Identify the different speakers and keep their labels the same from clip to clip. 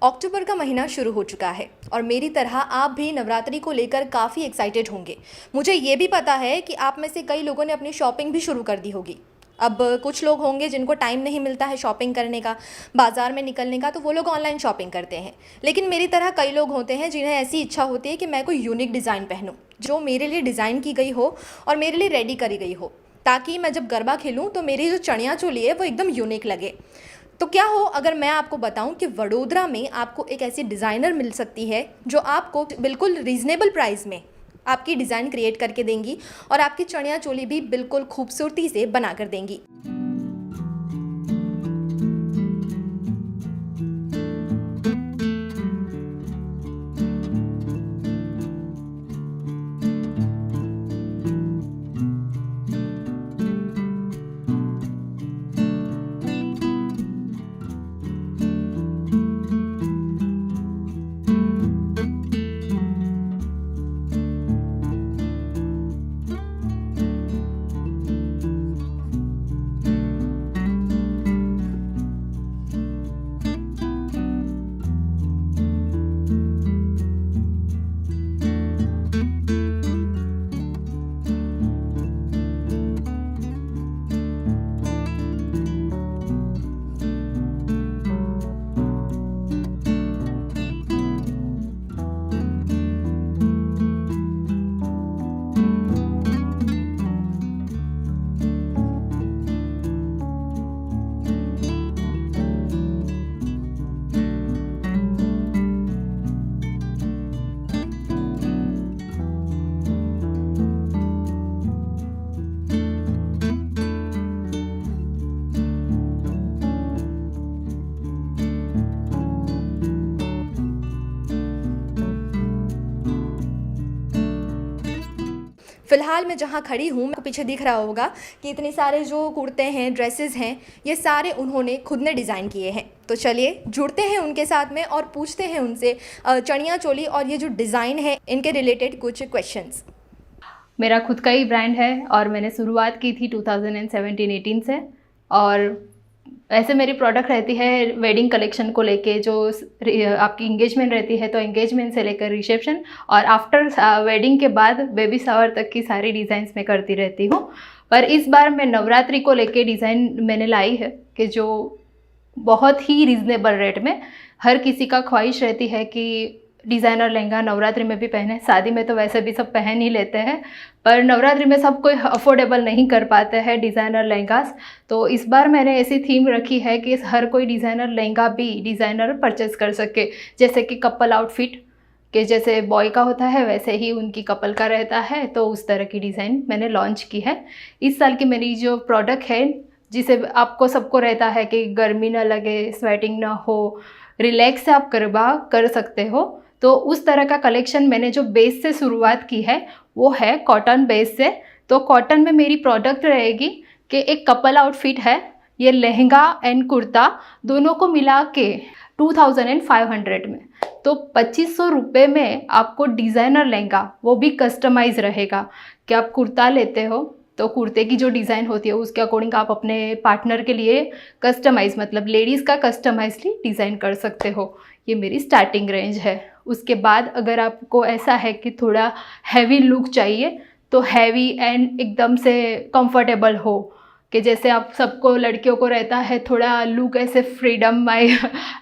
Speaker 1: अक्टूबर का महीना शुरू हो चुका है और मेरी तरह आप भी नवरात्रि को लेकर काफ़ी एक्साइटेड होंगे। मुझे ये भी पता है कि आप में से कई लोगों ने अपनी शॉपिंग भी शुरू कर दी होगी। अब कुछ लोग होंगे जिनको टाइम नहीं मिलता है शॉपिंग करने का, बाज़ार में निकलने का, तो वो लोग ऑनलाइन शॉपिंग करते हैं। लेकिन मेरी तरह कई लोग होते हैं जिन्हें ऐसी इच्छा होती है कि मैं कोई यूनिक डिज़ाइन पहनूँ, जो मेरे लिए डिज़ाइन की गई हो और मेरे लिए रेडी करी गई हो, ताकि मैं जब गरबा खेलूँ तो मेरी जो चनिया चोली है वो एकदम यूनिक लगे। तो क्या हो अगर मैं आपको बताऊं कि वडोदरा में आपको एक ऐसी डिज़ाइनर मिल सकती है जो आपको बिल्कुल रीज़नेबल प्राइस में आपकी डिज़ाइन क्रिएट करके देंगी और आपकी चनिया चोली भी बिल्कुल खूबसूरती से बना कर देंगी। फ़िलहाल मैं जहाँ खड़ी हूँ, आपको पीछे दिख रहा होगा कि इतने सारे जो कुर्ते हैं, ड्रेसेस हैं, ये सारे उन्होंने खुद ने डिज़ाइन किए हैं। तो चलिए जुड़ते हैं उनके साथ में और पूछते हैं उनसे चनिया चोली और ये जो डिज़ाइन है इनके रिलेटेड कुछ क्वेश्चंस।
Speaker 2: मेरा खुद का ही ब्रांड है और मैंने शुरुआत की थी 2017-18 से। और ऐसे मेरी प्रोडक्ट रहती है वेडिंग कलेक्शन को लेके, जो आपकी इंगेजमेंट रहती है तो इंगेजमेंट से लेकर रिसेप्शन और आफ्टर वेडिंग के बाद बेबी शावर तक की सारी डिज़ाइंस मैं करती रहती हूँ। पर इस बार मैं नवरात्रि को लेके डिज़ाइन मैंने लाई है कि जो बहुत ही रिजनेबल रेट में, हर किसी का ख्वाहिश रहती है कि डिज़ाइनर लहंगा नवरात्रि में भी पहने। शादी में तो वैसे भी सब पहन ही लेते हैं, पर नवरात्रि में सब कोई अफोर्डेबल नहीं कर पाते हैं डिज़ाइनर लहंगास। तो इस बार मैंने ऐसी थीम रखी है कि हर कोई डिज़ाइनर लहंगा भी डिज़ाइनर परचेज़ कर सके। जैसे कि कपल आउटफिट के जैसे बॉय का होता है वैसे ही उनकी कपल का रहता है, तो उस तरह की डिज़ाइन मैंने लॉन्च की है। इस साल की मेरी जो प्रोडक्ट है, जिसे आपको सबको रहता है कि गर्मी ना लगे, स्वेटिंग ना हो, रिलैक्स से आप गरबा कर सकते हो, तो उस तरह का कलेक्शन मैंने जो बेस से शुरुआत की है वो है कॉटन बेस से। तो कॉटन में मेरी प्रोडक्ट रहेगी कि एक कपल आउटफिट है, ये लहंगा एंड कुर्ता दोनों को मिला के 2500 में, तो 2500 रुपये में आपको डिज़ाइनर लहंगा, वो भी कस्टमाइज़ रहेगा। कि आप कुर्ता लेते हो तो कुर्ते की जो डिज़ाइन होती है उसके अकॉर्डिंग आप अपने पार्टनर के लिए कस्टमाइज़, मतलब लेडीज़ का कस्टमाइजली डिज़ाइन कर सकते हो। ये मेरी स्टार्टिंग रेंज है। उसके बाद अगर आपको ऐसा है कि थोड़ा हैवी लुक चाहिए, तो हैवी एंड एकदम से कंफर्टेबल हो, कि जैसे आप सबको लड़कियों को रहता है थोड़ा लुक ऐसे फ्रीडम माई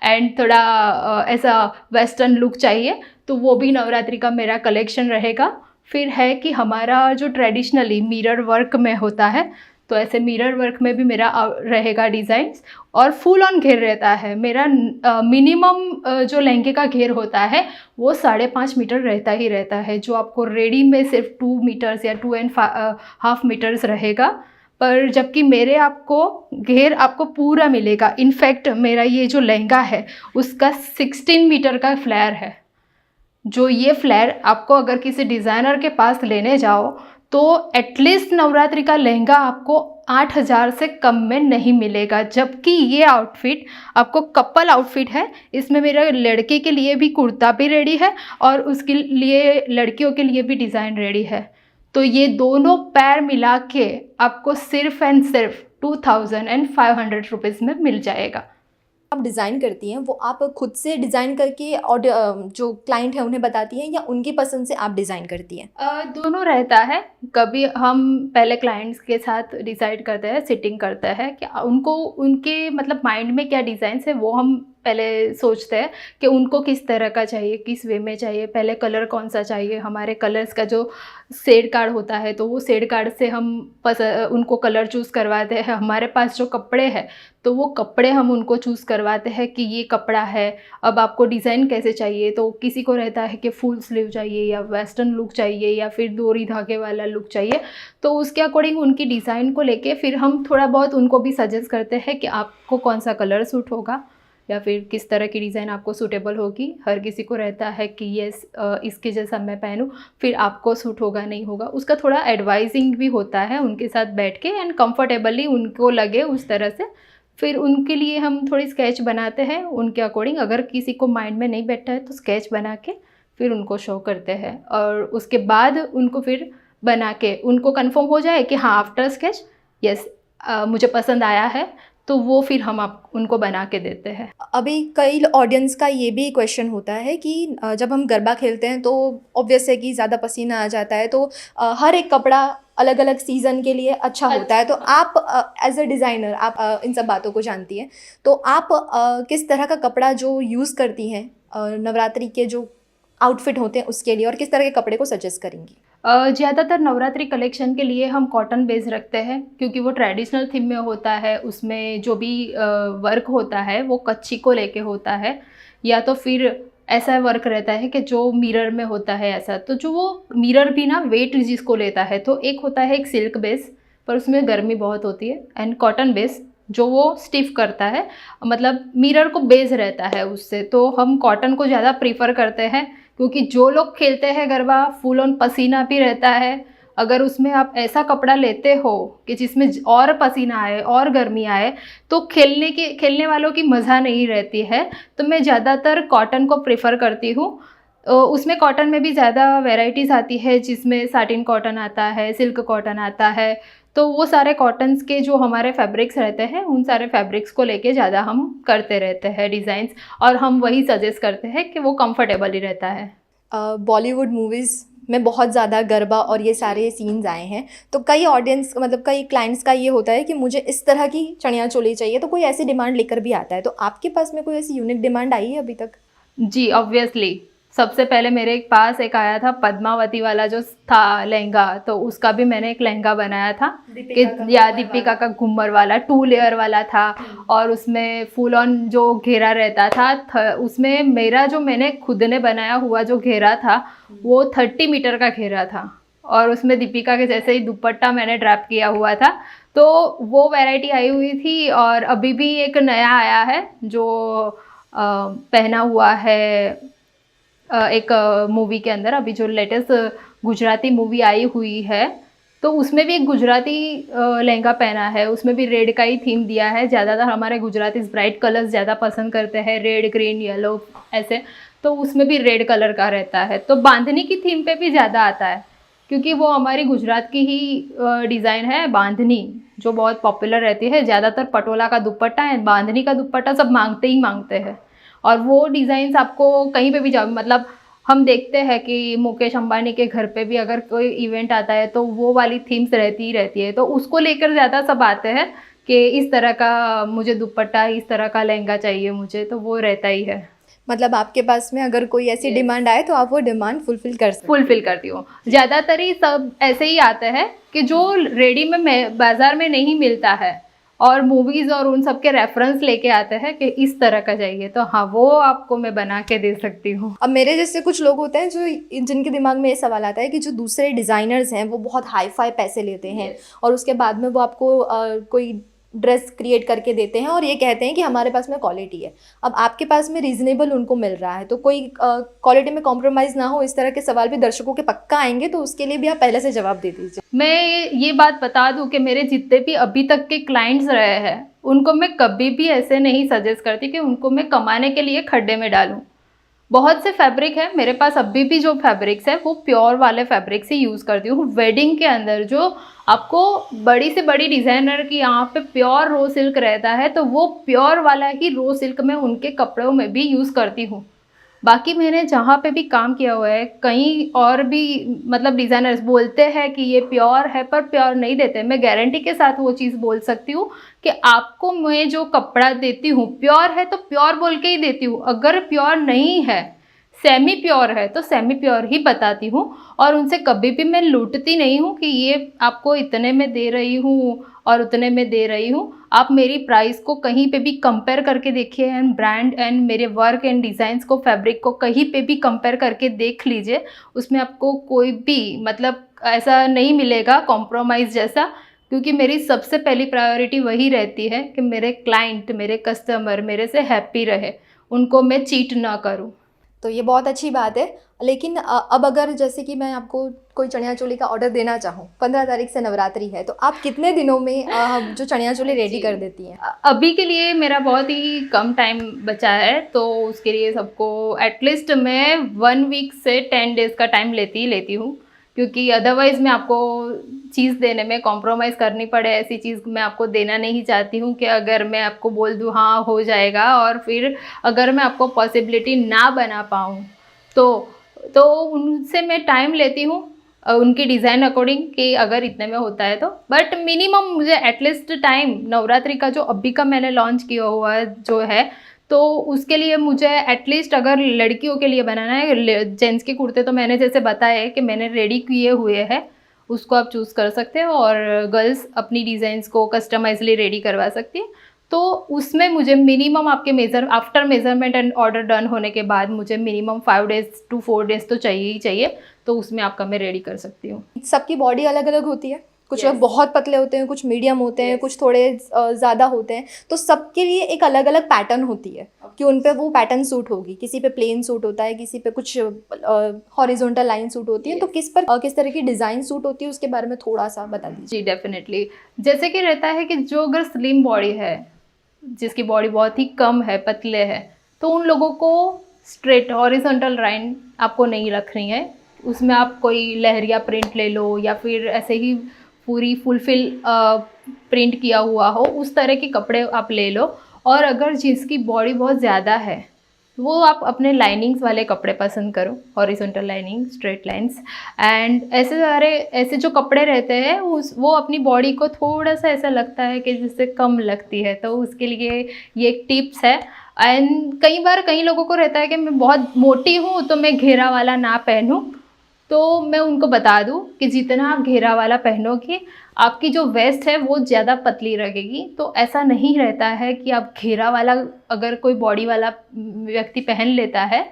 Speaker 2: एंड थोड़ा ऐसा वेस्टर्न लुक चाहिए, तो वो भी नवरात्रि का मेरा कलेक्शन रहेगा। फिर है कि हमारा जो ट्रेडिशनली मिरर वर्क में होता है, तो ऐसे मिरर वर्क में भी मेरा रहेगा डिज़ाइंस। और फुल ऑन घेर रहता है मेरा। मिनिमम जो लहंगे का घेर होता है वो 5.5 मीटर रहता ही रहता है, जो आपको रेडी में सिर्फ 2 मीटर्स या 2.5 मीटर्स रहेगा। पर जबकि मेरे आपको घेर आपको पूरा मिलेगा। इनफैक्ट मेरा ये जो लहंगा है उसका 16 मीटर का फ्लेयर है। जो ये फ्लेयर आपको अगर किसी डिज़ाइनर के पास लेने जाओ तो एटलीस्ट नवरात्रि का लहंगा आपको 8000 से कम में नहीं मिलेगा। जबकि ये आउटफिट आपको कपल आउटफिट है, इसमें मेरा लड़के के लिए भी कुर्ता भी रेडी है और उसके लिए लड़कियों के लिए भी डिज़ाइन रेडी है। तो ये दोनों पैर मिला के आपको सिर्फ एंड सिर्फ 2500 रुपीज़ में मिल जाएगा।
Speaker 1: आप डिज़ाइन करती हैं वो आप खुद से डिज़ाइन करके और जो क्लाइंट है उन्हें बताती हैं या उनकी पसंद से आप डिज़ाइन करती हैं?
Speaker 2: दोनों रहता है। कभी हम पहले क्लाइंट्स के साथ डिसाइड करते हैं, सिटिंग करते हैं कि उनको उनके मतलब माइंड में क्या डिज़ाइंस है वो हम पहले सोचते हैं कि उनको किस तरह का चाहिए, किस वे में चाहिए, पहले कलर कौन सा चाहिए। हमारे कलर्स का जो शेड कार्ड होता है तो वो शेड कार्ड से हम उनको कलर चूज़ करवाते हैं। हमारे पास जो कपड़े हैं तो वो कपड़े हम उनको चूज़ करवाते हैं कि ये कपड़ा है, अब आपको डिज़ाइन कैसे चाहिए। तो किसी को रहता है कि फुल स्लीव चाहिए या वेस्टर्न लुक चाहिए या फिर डोरी धागे वाला लुक चाहिए। तो उसके अकॉर्डिंग उनकी डिज़ाइन को लेके फिर हम थोड़ा बहुत उनको भी सजेस्ट करते हैं कि आपको कौन सा कलर सूट होगा या फिर किस तरह की डिज़ाइन आपको सूटेबल होगी। हर किसी को रहता है कि येस इसके जैसा मैं पहनूं, फिर आपको सूट होगा नहीं होगा। उसका थोड़ा एडवाइजिंग भी होता है उनके साथ बैठ के एंड कंफर्टेबली उनको लगे उस तरह से। फिर उनके लिए हम थोड़ी स्केच बनाते हैं उनके अकॉर्डिंग। अगर किसी को माइंड में नहीं बैठा है तो स्केच बना के फिर उनको शो करते हैं और उसके बाद उनको फिर बना के उनको कंफर्म हो जाए कि हाँ आफ्टर स्केच यस मुझे पसंद आया है, तो वो फिर हम आप उनको बना के देते हैं।
Speaker 1: अभी कई ऑडियंस का ये भी क्वेश्चन होता है कि जब हम गरबा खेलते हैं तो ऑब्वियस है कि ज़्यादा पसीना आ जाता है, तो हर एक कपड़ा अलग अलग सीज़न के लिए अच्छा होता है। तो आप एज अ डिज़ाइनर आप इन सब बातों को जानती हैं, तो आप किस तरह का कपड़ा जो यूज़ करती हैं नवरात्रि के जो आउटफिट होते हैं उसके लिए, और किस तरह के कपड़े को सजेस्ट करेंगी?
Speaker 2: ज़्यादातर नवरात्रि कलेक्शन के लिए हम कॉटन बेस रखते हैं क्योंकि वो ट्रेडिशनल थीम में होता है। उसमें जो भी वर्क होता है वो कच्ची को लेके होता है या तो फिर ऐसा वर्क रहता है कि जो मिरर में होता है ऐसा। तो जो वो मिरर भी ना वेट जिसको लेता है, तो एक होता है एक सिल्क बेस पर उसमें गर्मी बहुत होती है एंड कॉटन बेस जो वो स्टिफ करता है, मतलब मिरर को बेस रहता है उससे। तो हम कॉटन को ज़्यादा प्रीफर करते हैं क्योंकि जो लोग खेलते हैं गरबा फुल ऑन पसीना भी रहता है। अगर उसमें आप ऐसा कपड़ा लेते हो कि जिसमें और पसीना आए और गर्मी आए तो खेलने वालों की मज़ा नहीं रहती है। तो मैं ज़्यादातर कॉटन को प्रेफर करती हूँ। उसमें कॉटन में भी ज़्यादा वैरायटीज़ आती है जिसमें साटिन कॉटन आता है, सिल्क कॉटन आता है। तो वो सारे कॉटन्स के जो हमारे फैब्रिक्स रहते हैं उन सारे फैब्रिक्स को लेके ज़्यादा हम करते रहते हैं डिज़ाइंस, और हम वही सजेस्ट करते हैं कि वो कंफर्टेबल ही रहता है।
Speaker 1: बॉलीवुड मूवीज़ में बहुत ज़्यादा गरबा और ये सारे सीन्स आए हैं, तो कई ऑडियंस मतलब कई क्लाइंट्स का ये होता है कि मुझे इस तरह की चनिया चोली चाहिए, तो कोई ऐसी डिमांड लेकर भी आता है। तो आपके पास में कोई ऐसी यूनिक डिमांड आई है अभी तक?
Speaker 2: जी ऑब्वियसली सबसे पहले मेरे पास एक आया था पद्मावती वाला जो था लहंगा, तो उसका भी मैंने एक लहंगा बनाया था कि या दीपिका का घूमर वाला 2 लेयर वाला था और उसमें फुल ऑन जो घेरा रहता था उसमें मेरा जो मैंने खुद ने बनाया हुआ जो घेरा था वो 30 मीटर का घेरा था और उसमें दीपिका के जैसे ही दुपट्टा मैंने ड्रैप किया हुआ था। तो वो वैरायटी आई हुई थी और अभी भी एक नया आया है जो पहना हुआ है एक मूवी के अंदर। अभी जो लेटेस्ट गुजराती मूवी आई हुई है तो उसमें भी एक गुजराती लहंगा पहना है, उसमें भी रेड का ही थीम दिया है। ज़्यादातर हमारे गुजराती ब्राइट कलर्स ज़्यादा पसंद करते हैं, रेड ग्रीन येलो ऐसे, तो उसमें भी रेड कलर का रहता है। तो बांधनी की थीम पे भी ज़्यादा आता है क्योंकि वो हमारी गुजरात की ही डिज़ाइन है बांधनी जो बहुत पॉपुलर रहती है। ज़्यादातर पटोला का दुपट्टा है, बांधनी का दुपट्टा सब मांगते ही मांगते हैं और वो डिज़ाइंस आपको कहीं पे भी जाओ, मतलब हम देखते हैं कि मुकेश अंबानी के घर पे भी अगर कोई इवेंट आता है तो वो वाली थीम्स रहती ही रहती है। तो उसको लेकर ज़्यादा सब आते हैं कि इस तरह का मुझे दुपट्टा, इस तरह का लहंगा चाहिए मुझे, तो वो रहता ही है।
Speaker 1: मतलब आपके पास में अगर कोई ऐसी डिमांड आए तो आप वो डिमांड फुलफिल
Speaker 2: करती हूँ। ज़्यादातर ही सब ऐसे ही आते हैं कि जो रेडी में बाज़ार में नहीं मिलता है और मूवीज़ और उन सब के रेफरेंस लेके आते हैं कि इस तरह का चाहिए, तो हाँ वो आपको मैं बना के दे सकती हूँ।
Speaker 1: अब मेरे जैसे कुछ लोग होते हैं जो जिनके दिमाग में ये सवाल आता है कि जो दूसरे डिज़ाइनर्स हैं वो बहुत हाई फाई पैसे लेते हैं और उसके बाद में वो आपको कोई ड्रेस क्रिएट करके देते हैं और ये कहते हैं कि हमारे पास में क्वालिटी है। अब आपके पास में रीज़नेबल उनको मिल रहा है तो कोई क्वालिटी में कॉम्प्रोमाइज़ ना हो, इस तरह के सवाल भी दर्शकों के पक्का आएंगे, तो उसके लिए भी आप पहले से जवाब दे दीजिए।
Speaker 2: मैं ये बात बता दूं कि मेरे जितने भी अभी तक के क्लाइंट्स रहे हैं उनको मैं कभी भी ऐसे नहीं सजेस्ट करती कि उनको मैं कमाने के लिए खड्डे में डालूं। बहुत से फैब्रिक है मेरे पास, अभी भी जो फैब्रिक्स है वो प्योर वाले फैब्रिक से यूज़ करती हूँ। वेडिंग के अंदर जो आपको बड़ी से बड़ी डिज़ाइनर की यहाँ पे प्योर रो सिल्क रहता है, तो वो प्योर वाला ही रो सिल्क मैं उनके कपड़ों में भी यूज़ करती हूँ। बाकी मैंने जहाँ पे भी काम किया हुआ है, कहीं और भी मतलब डिज़ाइनर्स बोलते हैं कि ये प्योर है, पर प्योर नहीं देते। मैं गारंटी के साथ वो चीज़ बोल सकती हूँ कि आपको मैं जो कपड़ा देती हूँ प्योर है तो प्योर बोल के ही देती हूँ। अगर प्योर नहीं है, सेमी प्योर है, तो सेमी प्योर ही बताती हूँ। और उनसे कभी भी मैं लूटती नहीं हूँ कि ये आपको इतने में दे रही हूँ और उतने में दे रही हूँ। आप मेरी प्राइस को कहीं पे भी कंपेयर करके देखिए, एंड ब्रांड एंड मेरे वर्क एंड डिज़ाइंस को, फैब्रिक को कहीं पे भी कंपेयर करके देख लीजिए। उसमें आपको कोई भी मतलब ऐसा नहीं मिलेगा कॉम्प्रोमाइज़ जैसा, क्योंकि मेरी सबसे पहली प्रायोरिटी वही रहती है कि मेरे क्लाइंट, मेरे कस्टमर मेरे से हैप्पी रहे, उनको मैं चीट ना करूँ।
Speaker 1: तो ये बहुत अच्छी बात है। लेकिन अब अगर जैसे कि मैं आपको कोई चनिया चोली का ऑर्डर देना चाहूँ, 15 तारीख से नवरात्रि है, तो आप कितने दिनों में जो चनिया चोली रेडी कर देती हैं?
Speaker 2: अभी के लिए मेरा बहुत ही कम टाइम बचा है, तो उसके लिए सबको एटलीस्ट मैं 1 वीक से 10 डेज़ का टाइम लेती हूँ, क्योंकि अदरवाइज़ मैं आपको चीज़ देने में कॉम्प्रोमाइज़ करनी पड़े, ऐसी चीज़ मैं आपको देना नहीं चाहती हूँ कि अगर मैं आपको बोल दूँ हाँ हो जाएगा, और फिर अगर मैं आपको पॉसिबिलिटी ना बना पाऊँ तो उनसे मैं टाइम लेती हूँ उनकी डिज़ाइन अकॉर्डिंग कि अगर इतने में होता है तो। बट मिनिमम मुझे एटलीस्ट टाइम, नवरात्रि का जो अभी का मैंने लॉन्च किया हुआ है जो है, तो उसके लिए मुझे एटलीस्ट अगर लड़कियों के लिए बनाना है, जेंट्स के कुर्ते तो मैंने जैसे बताया है कि मैंने रेडी किए हुए हैं, उसको आप चूज़ कर सकते हो, और गर्ल्स अपनी डिज़ाइंस को कस्टमाइजली रेडी करवा सकती है। तो उसमें मुझे मिनिमम आपके after measurement and order done होने के बाद मुझे मिनिमम 5 डेज़ टू 4 डेज़ तो चाहिए ही चाहिए, तो उसमें आपका मैं रेडी कर सकती हूँ।
Speaker 1: सबकी बॉडी अलग अलग होती है, कुछ लोग
Speaker 2: Yes.
Speaker 1: बहुत पतले होते हैं, कुछ मीडियम होते हैं,
Speaker 2: Yes.
Speaker 1: कुछ थोड़े ज़्यादा होते हैं। तो सबके लिए एक अलग अलग पैटर्न होती है कि उन पे वो पैटर्न सूट होगी। किसी पे प्लेन सूट होता है, किसी पे कुछ हॉरिजॉन्टल लाइन सूट होती है। तो किस तरह की डिज़ाइन सूट होती है, उसके बारे में थोड़ा सा बता दीजिए।
Speaker 2: जी डेफिनेटली। जैसे कि रहता है कि जो अगर स्लिम बॉडी है, जिसकी बॉडी बहुत ही कम है, पतले है, तो उन लोगों को स्ट्रेट हॉरिजॉन्टल लाइन आपको नहीं रखनी है। उसमें आप कोई लहरिया प्रिंट ले लो, या फिर ऐसे ही पूरी फुलफिल प्रिंट किया हुआ हो, उस तरह के कपड़े आप ले लो। और अगर जिसकी बॉडी बहुत ज़्यादा है, वो आप अपने लाइनिंग्स वाले कपड़े पसंद करो, horizontal lining, straight lines. And ऐसे जो कपड़े रहते हैं वो अपनी बॉडी को थोड़ा सा ऐसा लगता है कि जिससे कम लगती है, तो उसके लिए ये एक टिप्स है। एंड कई बार कई लोगों को रहता है कि मैं बहुत मोटी हूँ तो मैं घेरा वाला ना पहनूँ, तो मैं उनको बता दूँ कि जितना आप घेरा वाला पहनोगे, आपकी जो वेस्ट है वो ज़्यादा पतली रहेगी। तो ऐसा नहीं रहता है कि आप घेरा वाला, अगर कोई बॉडी वाला व्यक्ति पहन लेता है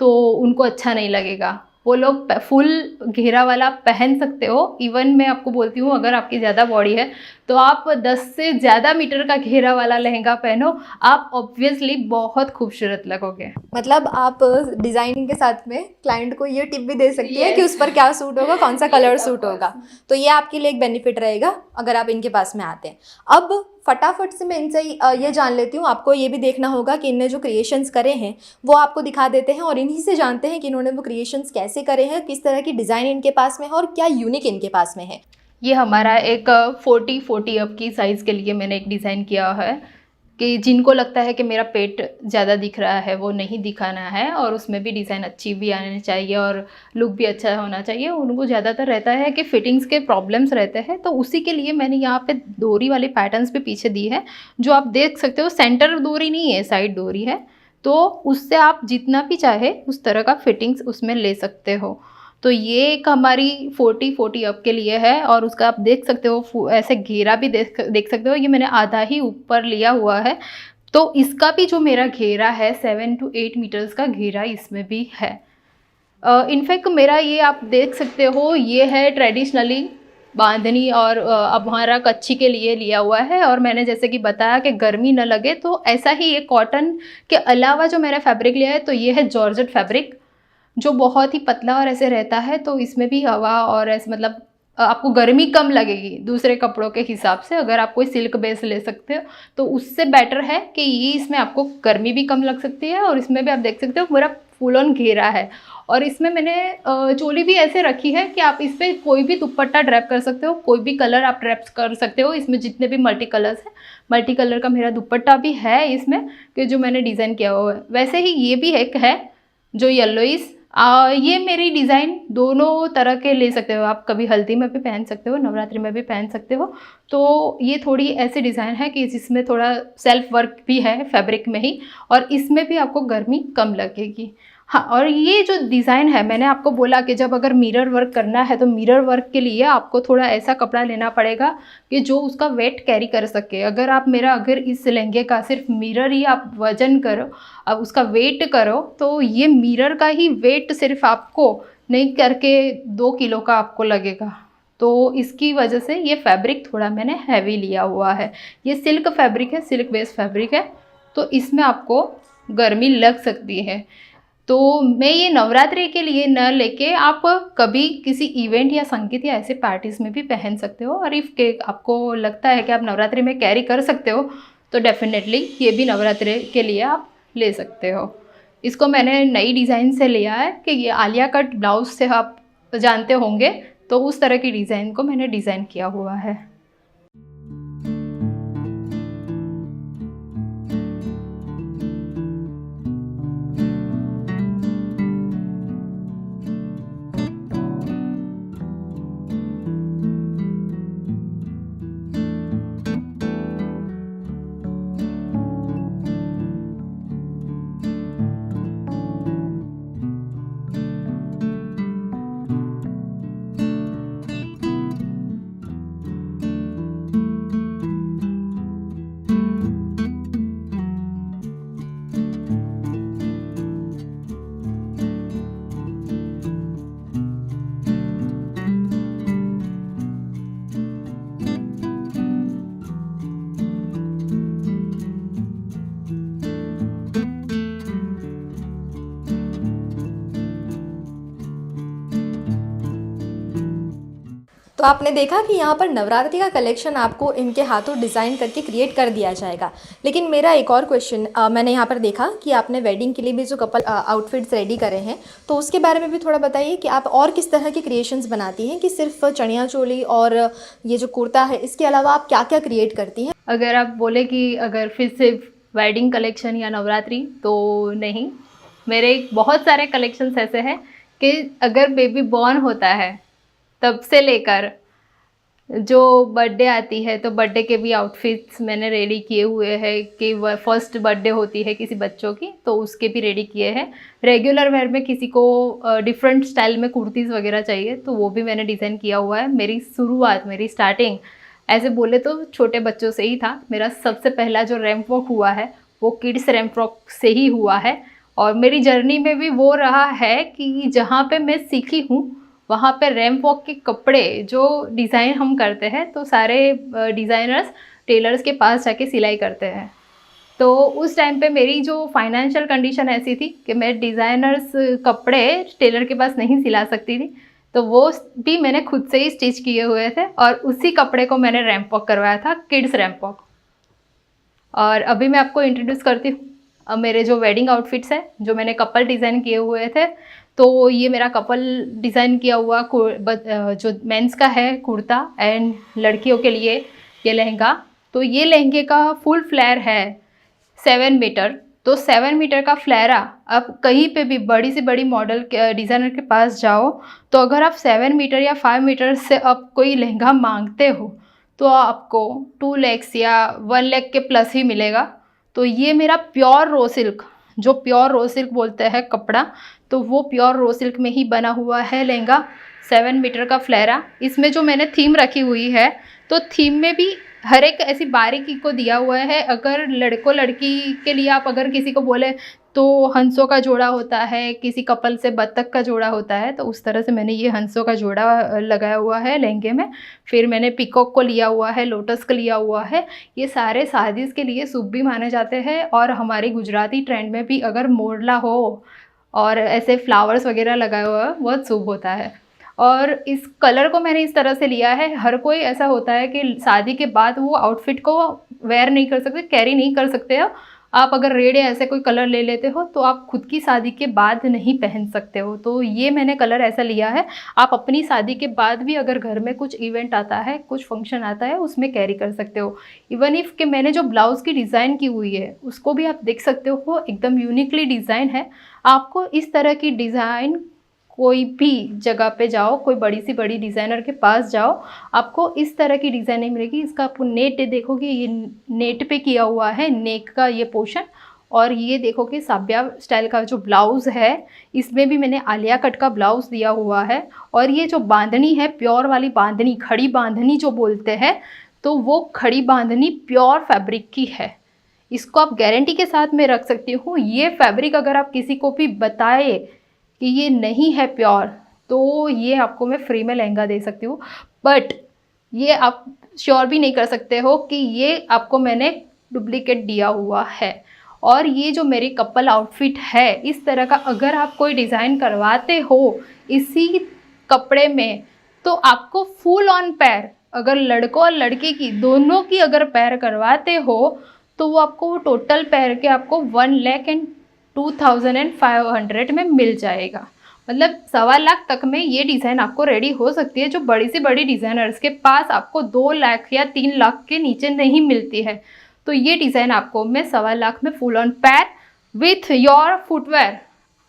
Speaker 2: तो उनको अच्छा नहीं लगेगा। वो लोग फुल घेरा वाला पहन सकते हो। इवन मैं आपको बोलती हूँ, अगर आपकी ज़्यादा बॉडी है तो आप 10 से ज़्यादा मीटर का घेरा वाला लहंगा पहनो, आप ऑब्वियसली बहुत खूबसूरत लगोगे।
Speaker 1: मतलब आप डिज़ाइनिंग के साथ में क्लाइंट को ये टिप भी दे सकती है कि उस पर क्या सूट होगा, कौन सा कलर सूट होगा। तो ये आपके लिए एक बेनिफिट रहेगा अगर आप इनके पास में आते हैं। अब फटाफट से मैं इनसे ये जान लेती हूँ, आपको ये भी देखना होगा कि इनने जो क्रिएशंस करे हैं वो आपको दिखा देते हैं, और इन्हीं से जानते हैं कि इन्होंने वो क्रिएशंस कैसे करे हैं, किस तरह की डिज़ाइन इनके पास में है और क्या यूनिक इनके पास में है।
Speaker 2: ये हमारा एक 40 अप की साइज़ के लिए मैंने एक डिज़ाइन किया है कि जिनको लगता है कि मेरा पेट ज़्यादा दिख रहा है, वो नहीं दिखाना है, और उसमें भी डिज़ाइन अच्छी भी आनी चाहिए और लुक भी अच्छा होना चाहिए। उनको ज़्यादातर रहता है कि फिटिंग्स के प्रॉब्लम्स रहते हैं, तो उसी के लिए मैंने यहाँ पे डोरी वाले पैटर्न्स भी पीछे दी है, जो आप देख सकते हो। सेंटर डोरी नहीं है, साइड डोरी है, तो उससे आप जितना भी चाहे उस तरह का फिटिंग्स उसमें ले सकते हो। तो ये एक हमारी 40 अप के लिए है, और उसका आप देख सकते हो ऐसे घेरा भी देख सकते हो। ये मैंने आधा ही ऊपर लिया हुआ है, तो इसका भी जो मेरा घेरा है 7 to 8 मीटर्स का घेरा इसमें भी है। इनफैक्ट मेरा ये आप देख सकते हो, ये है ट्रेडिशनली बांधनी, और अब हमारा कच्ची के लिए लिया हुआ है। और मैंने जैसे कि बताया कि गर्मी न लगे, तो ऐसा ही ये कॉटन के अलावा जो मैंने फैब्रिक लिया है, तो ये है जॉर्जेट फैब्रिक, जो बहुत ही पतला और ऐसे रहता है, तो इसमें भी हवा और ऐसे मतलब आपको गर्मी कम लगेगी दूसरे कपड़ों के हिसाब से। अगर आप कोई सिल्क बेस ले सकते हो तो उससे बेटर है कि ये इसमें आपको गर्मी भी कम लग सकती है। और इसमें भी आप देख सकते हो पूरा फुल ऑन घेरा है। और इसमें मैंने चोली भी ऐसे रखी है कि आप इस पर कोई भी दुपट्टा ड्रैप कर सकते हो, कोई भी कलर आप ड्रैप कर सकते हो। इसमें जितने भी मल्टी कलर्स हैं, मल्टी कलर का मेरा दुपट्टा भी है इसमें, कि जो मैंने डिज़ाइन किया हुआ है। वैसे ही ये भी एक है जो येलोइस, ये मेरी डिज़ाइन दोनों तरह के ले सकते हो आप, कभी हल्दी में भी पहन सकते हो, नवरात्रि में भी पहन सकते हो। तो ये थोड़ी ऐसी डिज़ाइन है कि जिसमें थोड़ा सेल्फ वर्क भी है फैब्रिक में ही, और इसमें भी आपको गर्मी कम लगेगी। हाँ, और ये जो डिज़ाइन है, मैंने आपको बोला कि जब अगर मिरर वर्क करना है तो मिरर वर्क के लिए आपको थोड़ा ऐसा कपड़ा लेना पड़ेगा कि जो उसका वेट कैरी कर सके। अगर इस लहंगे का सिर्फ मिरर ही आप वजन करो, अब उसका वेट करो, तो ये मिरर का ही वेट सिर्फ आपको नहीं करके 2 किलो का आपको लगेगा। तो इसकी वजह से ये फैब्रिक थोड़ा मैंने हैवी लिया हुआ है। ये सिल्क फैब्रिक है, सिल्क बेस्ड फैब्रिक है, तो इसमें आपको गर्मी लग सकती है। तो मैं ये नवरात्रि के लिए न लेके आप कभी किसी इवेंट या संगीत या ऐसे पार्टीज़ में भी पहन सकते हो। और इफ़ के आपको लगता है कि आप नवरात्रि में कैरी कर सकते हो तो डेफिनेटली ये भी नवरात्रि के लिए आप ले सकते हो। इसको मैंने नई डिज़ाइन से लिया है कि ये आलिया कट ब्लाउज से आप जानते होंगे, तो उस तरह की डिज़ाइन को मैंने डिज़ाइन किया हुआ है।
Speaker 1: तो आपने देखा कि यहाँ पर नवरात्रि का कलेक्शन आपको इनके हाथों डिज़ाइन करके क्रिएट कर दिया जाएगा। लेकिन मेरा एक और क्वेश्चन, मैंने यहाँ पर देखा कि आपने वेडिंग के लिए भी जो कपल आउटफिट्स रेडी करे हैं, तो उसके बारे में भी थोड़ा बताइए कि आप और किस तरह के क्रिएशंस बनाती हैं, कि सिर्फ चनिया चोली और ये जो कुर्ता है, इसके अलावा आप क्या क्या क्रिएट करती हैं?
Speaker 2: अगर आप बोले कि अगर फिर सिर्फ वेडिंग कलेक्शन या नवरात्रि, तो नहीं, मेरे बहुत सारे कलेक्शंस ऐसे हैं कि अगर बेबी बॉर्न होता है तब से लेकर जो बर्थडे आती है तो बर्थडे के भी आउटफिट्स मैंने रेडी किए हुए हैं। कि फर्स्ट बर्थडे होती है किसी बच्चों की तो उसके भी रेडी किए हैं। रेगुलर वेयर में किसी को डिफरेंट स्टाइल में कुर्तीज़ वगैरह चाहिए तो वो भी मैंने डिज़ाइन किया हुआ है। मेरी शुरुआत, मेरी स्टार्टिंग ऐसे बोले तो छोटे बच्चों से ही था। मेरा सबसे पहला जो रैंप वॉक हुआ है वो किड्स रैंप वॉक से ही हुआ है। और मेरी जर्नी में भी वो रहा है कि जहाँ पे मैं सीखी हूँ वहाँ पे रैंप वॉक के कपड़े जो डिज़ाइन हम करते हैं तो सारे डिज़ाइनर्स टेलर्स के पास जाके सिलाई करते हैं। तो उस टाइम पे मेरी जो फाइनेंशियल कंडीशन ऐसी थी कि मैं डिज़ाइनर्स कपड़े टेलर के पास नहीं सिला सकती थी, तो वो भी मैंने खुद से ही स्टिच किए हुए थे और उसी कपड़े को मैंने रैंप वॉक करवाया था, किड्स रैंप वॉक। और अभी मैं आपको इंट्रोड्यूस करती हूँ मेरे जो वेडिंग आउटफिट्स हैं जो मैंने कपल डिज़ाइन किए हुए थे। तो ये मेरा कपल डिज़ाइन किया हुआ जो मेंस का है कुर्ता एंड लड़कियों के लिए ये लहंगा। तो ये लहंगे का फुल फ्लेयर है 7 मीटर। तो 7 मीटर का फ्लेरा आप कहीं पे भी बड़ी से बड़ी मॉडल के डिज़ाइनर के पास जाओ तो अगर आप 7 मीटर या 5 मीटर से आप कोई लहंगा मांगते हो तो आपको 2 lakhs या 1 lakh के प्लस ही मिलेगा। तो ये मेरा प्योर रो सिल्क, जो प्योर रो सिल्क बोलते हैं कपड़ा, तो वो प्योर रो सिल्क में ही बना हुआ है लहंगा 7 मीटर का फ्लेरा। इसमें जो मैंने थीम रखी हुई है तो थीम में भी हर एक ऐसी बारीकी को दिया हुआ है। अगर लड़कों लड़की के लिए आप अगर किसी को बोले तो हंसों का जोड़ा होता है, किसी कपल से बत्तख का जोड़ा होता है, तो उस तरह से मैंने ये हंसों का जोड़ा लगाया हुआ है लहंगे में। फिर मैंने पिकॉक को लिया हुआ है, लोटस को लिया हुआ है। ये सारे शादीज़ के लिए शुभ भी माने जाते हैं और हमारे गुजराती ट्रेंड में भी अगर मोरला हो और ऐसे फ्लावर्स वगैरह लगाया हुआ है बहुत शुभ होता है। और इस कलर को मैंने इस तरह से लिया है, हर कोई ऐसा होता है कि शादी के बाद वो आउटफिट को वेयर नहीं कर सकते, कैरी नहीं कर सकते हो। आप अगर रेड या ऐसे कोई कलर ले लेते हो तो आप खुद की शादी के बाद नहीं पहन सकते हो। तो ये मैंने कलर ऐसा लिया है, आप अपनी शादी के बाद भी अगर घर में कुछ इवेंट आता है, कुछ फंक्शन आता है, उसमें कैरी कर सकते हो। इवन इफ़ कि मैंने जो ब्लाउज़ की डिज़ाइन की हुई है उसको भी आप देख सकते हो, एकदम यूनिकली डिज़ाइन है। आपको इस तरह की डिज़ाइन कोई भी जगह पे जाओ, कोई बड़ी डिज़ाइनर के पास जाओ, आपको इस तरह की डिज़ाइन नहीं मिलेगी। इसका आपको नेट देखोगे, ये नेट पे किया हुआ है, नेक का ये पोर्शन। और ये देखोगे साब्या स्टाइल का जो ब्लाउज़ है, इसमें भी मैंने आलिया कट का ब्लाउज़ दिया हुआ है। और ये जो बांधनी है, प्योर वाली बांधनी, खड़ी बांधनी जो बोलते हैं, तो वो खड़ी बांधनी प्योर फैब्रिक की है। इसको आप गारंटी के साथ मैं रख सकती हूँ। ये फैब्रिक अगर आप किसी को भी बताए कि ये नहीं है प्योर, तो ये आपको मैं फ्री में लहंगा दे सकती हूँ। बट ये आप श्योर भी नहीं कर सकते हो कि ये आपको मैंने डुप्लीकेट दिया हुआ है। और ये जो मेरी कपल आउटफिट है, इस तरह का अगर आप कोई डिज़ाइन करवाते हो इसी कपड़े में, तो आपको फुल ऑन पैर, अगर लड़कों और लड़के की दोनों की अगर पैर करवाते हो, तो वो आपको टोटल पैर के आपको 1,02,500 में मिल जाएगा। मतलब 1,25,000 तक में ये डिज़ाइन आपको रेडी हो सकती है, जो बड़ी से बड़ी डिज़ाइनर्स के पास आपको 2 लाख या 3 लाख के नीचे नहीं मिलती है। तो ये डिज़ाइन आपको मैं 1,25,000 में फुल ऑन पैर विथ योर फुटवेयर,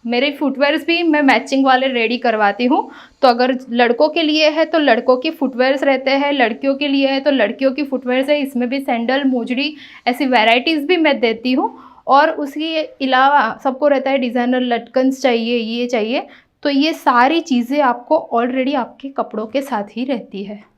Speaker 2: मेरे फुटवेयर्स भी मैं मैचिंग वाले रेडी करवाती हूँ। तो अगर लड़कों के लिए है तो लड़कों के फुटवेयर्स रहते हैं, लड़कियों के लिए है तो लड़कियों की फुटवेयर्स है। इसमें भी सैंडल, मोजड़ी, ऐसी वैरायटीज़ भी मैं देती हूँ। और उसके अलावा सबको रहता है डिज़ाइनर लटकन्स चाहिए, ये चाहिए, तो ये सारी चीज़ें आपको ऑलरेडी आपके कपड़ों के साथ ही रहती है।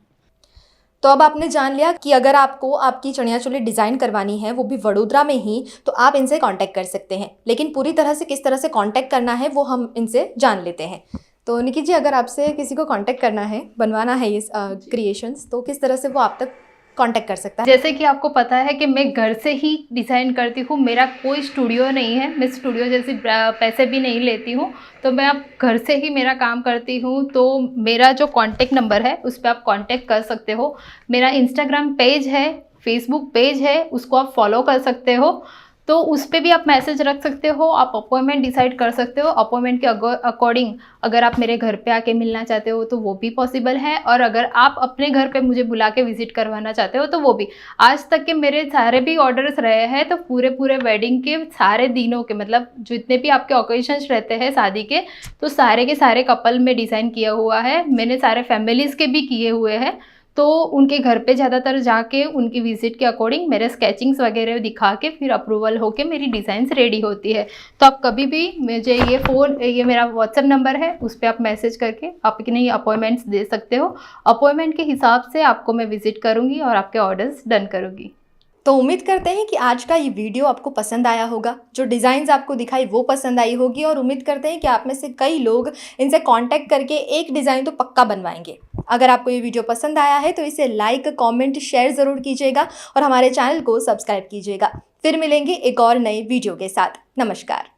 Speaker 1: तो अब आपने जान लिया कि अगर आपको आपकी चनिया चोली डिज़ाइन करवानी है, वो भी वडोदरा में ही, तो आप इनसे कांटेक्ट कर सकते हैं। लेकिन पूरी तरह से किस तरह से कांटेक्ट करना है वो हम इनसे जान लेते हैं। तो निकी जी, अगर आपसे किसी को कांटेक्ट करना है, बनवाना है ये क्रिएशंस, तो किस तरह से वो आप तक कांटेक्ट कर सकता है?
Speaker 2: जैसे कि आपको पता है कि मैं घर से ही डिज़ाइन करती हूँ, मेरा कोई स्टूडियो नहीं है, मैं स्टूडियो जैसे पैसे भी नहीं लेती हूँ, तो मैं अब घर से ही मेरा काम करती हूँ। तो मेरा जो कांटेक्ट नंबर है उस पर आप कांटेक्ट कर सकते हो। मेरा इंस्टाग्राम पेज है, फेसबुक पेज है, उसको आप फॉलो कर सकते हो। तो उस पर भी आप मैसेज रख सकते हो, आप अपॉइंटमेंट डिसाइड कर सकते हो। अपॉइंटमेंट के अकॉर्डिंग अगर आप मेरे घर पे आके मिलना चाहते हो तो वो भी पॉसिबल है, और अगर आप अपने घर पे मुझे बुला के विजिट करवाना चाहते हो तो वो भी। आज तक के मेरे सारे भी ऑर्डर्स रहे हैं, तो पूरे वेडिंग के सारे दिनों के, मतलब जितने भी आपके ओकेजन्स रहते हैं शादी के, तो सारे के सारे कपल में डिज़ाइन किया हुआ है। मैंने सारे फैमिलीज़ के भी किए हुए हैं, तो उनके घर पे ज़्यादातर जाके उनकी विज़िट के अकॉर्डिंग मेरे स्केचिंग्स वगैरह दिखा के फिर अप्रूवल होके मेरी डिज़ाइंस रेडी होती है। तो आप कभी भी मुझे ये मेरा व्हाट्सएप नंबर है, उस पर आप मैसेज करके आप अपनी अपॉइंटमेंट्स दे सकते हो। अपॉइंटमेंट के हिसाब से आपको मैं विज़िट करूँगी और आपके ऑर्डर्स डन करूँगी।
Speaker 1: तो उम्मीद करते हैं कि आज का ये वीडियो आपको पसंद आया होगा, जो डिज़ाइंस आपको दिखाई वो पसंद आई होगी, और उम्मीद करते हैं कि आप में से कई लोग इनसे कांटेक्ट करके एक डिज़ाइन तो पक्का बनवाएंगे। अगर आपको ये वीडियो पसंद आया है तो इसे लाइक, कमेंट, शेयर ज़रूर कीजिएगा और हमारे चैनल को सब्सक्राइब कीजिएगा। फिर मिलेंगे एक और नए वीडियो के साथ। नमस्कार।